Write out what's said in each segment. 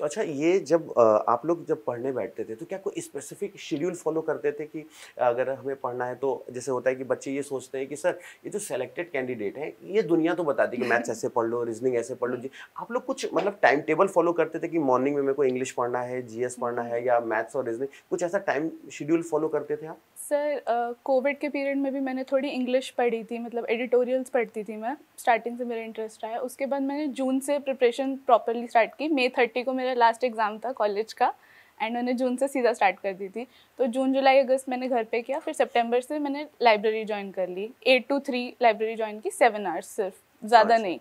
अच्छा, ये जब आप लोग जब पढ़ने बैठते थे तो क्या कोई स्पेसिफिक शेड्यूल फॉलो करते थे कि अगर हमें पढ़ना है तो जैसे होता है कि बच्चे ये सोचते हैं कि सर ये जो सेलेक्टेड कैंडिडेट है ये दुनिया तो बताती है कि मैथ्स ऐसे पढ़ लो, रीजनिंग ऐसे पढ़ लो जी। आप लोग कुछ मतलब टाइम टेबल फॉलो करते थे कि मॉर्निंग में मेरे को इंग्लिश पढ़ना है, जीएस पढ़ना है या मैथ्स और रीजनिंग, कुछ ऐसा टाइम शेड्यूल फॉलो करते थे आप? सर कोविड के पीरियड में भी मैंने थोड़ी इंग्लिश पढ़ी थी, मतलब एडिटोरियल्स पढ़ती थी मैं, स्टार्टिंग से मेरा इंटरेस्ट रहा है। उसके बाद मैंने जून से प्रिपरेशन प्रॉपरली स्टार्ट की। मई 30 को मेरा लास्ट एग्ज़ाम था कॉलेज का एंड मैंने जून से सीधा स्टार्ट कर दी थी। तो जून जुलाई अगस्त मैंने घर पे किया, फिर सितंबर से मैंने लाइब्रेरी ज्वाइन कर ली। 8 to 3 लाइब्रेरी ज्वाइन की, 7 आवर्स सिर्फ, ज़्यादा नहीं।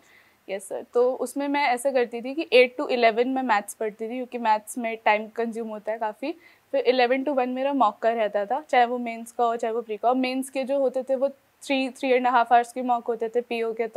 Yes sir. तो उसमें मैं ऐसा करती थी कि 8 to 11 मैं मैथ्स पढ़ती थी, क्योंकि मैथ्स में टाइम कंज्यूम होता है काफ़ी। फिर 11 to 1 मेरा मॉक का रहता था, चाहे वो मेंस का हो चाहे वो प्री का हो। मेंस के जो होते थे वो 3.5 आवर्स के मॉक होते थे पीओ के,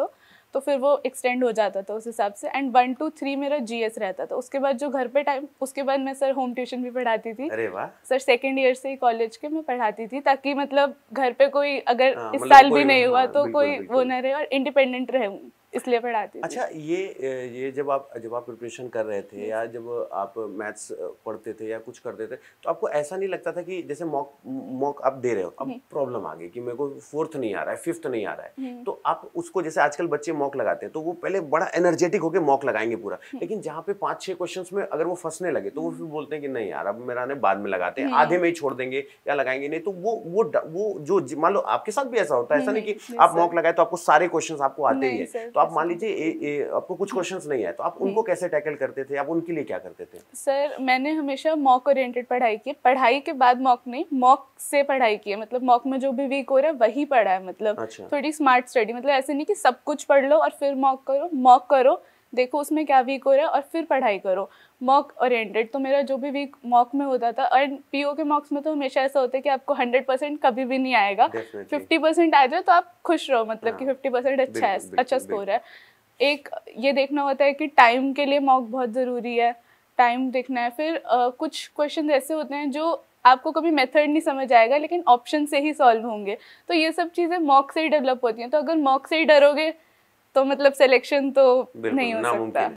तो फिर वो एक्सटेंड हो जाता था उस हिसाब से। एंड 1 to 3 मेरा जीएस रहता था। उसके बाद जो घर पे टाइम, उसके बाद मैं सर होम ट्यूशन भी पढ़ाती थी। अरे वाह! सर सेकेंड ईयर से ही कॉलेज के मैं पढ़ाती थी, ताकि मतलब घर पे कोई अगर हाँ, इस मतलब साल भी कोई नहीं हुआ हाँ, तो बिल्कुल, कोई वो बिल्कुल। ना रहे और इंडिपेंडेंट रहूँ, इसलिए पढ़ाती थी। अच्छा, ये जब आप प्रिपरेशन कर रहे थे या जब आप मैथ्स पढ़ते थे या कुछ करते थे, तो आपको ऐसा नहीं लगता था कि जैसे मॉक मॉक आप दे रहे हो, अब प्रॉब्लम आ गई कि मेरे को 4th नहीं आ रहा है, 5th नहीं आ रहा है, तो आप उसको जैसे आजकल बच्चे मॉक लगाते हैं, तो वो पहले बड़ा एनर्जेटिक होके मॉक लगाएंगे पूरा, लेकिन जहाँ पे 5-6 क्वेश्चंस में अगर वो फंसने लगे, तो वो फिर बोलते हैं कि नहीं यार, अब मेरा ने बाद में लगाते हैं, आधे में ही छोड़ देंगे या लगाएंगे नहीं, तो वो जो मान लो आपके साथ भी ऐसा होता है, ऐसा नहीं कि आप मॉक लगाए तो आपको सारे क्वेश्चंस आपको आते ही नहीं है, सर, तो आप ऐसा मान नहीं। लीजिए आपको कुछ क्वेश्चंस नहीं आए, तो आप उनको कैसे टैकल करते थे? आप उनके लिए क्या करते थे? सर मैंने हमेशा मॉक ओरिएंटेड पढ़ाई की, पढ़ाई के बाद मॉक नहीं, मॉक से पढ़ाई की है। मतलब मॉक में जो भी वीक हो रहा है वही पढ़ा है, मतलब अच्छा। थोड़ी स्मार्ट स्टडी। मतलब ऐसे नहीं कि सब कुछ पढ़ लो और फिर मॉक करो, देखो उसमें क्या वीक हो रहा है और फिर पढ़ाई करो। मॉक ओरिएंटेड, तो मेरा जो भी वीक मॉक में होता था। और पीओ के मॉक्स में तो हमेशा ऐसा होता है कि आपको 100% कभी भी नहीं आएगा, डेफिनेटली। 50% आ जाए तो आप खुश रहो, मतलब कि हाँ, 50% अच्छा है, बिल्कुल, अच्छा बिल्कुल, स्कोर बिल्कुल। है। एक ये देखना होता है कि टाइम के लिए मॉक बहुत ज़रूरी है, टाइम देखना है। फिर कुछ क्वेश्चन ऐसे होते हैं जो आपको कभी मेथड नहीं समझ आएगा, लेकिन ऑप्शन से ही सॉल्व होंगे, तो ये सब चीज़ें मॉक से ही डेवलप होती हैं। तो अगर मॉक से ही डरोगे तो मतलब सिलेक्शन तो बिल्कुल, नहीं हो नामुमकिन सकता। है।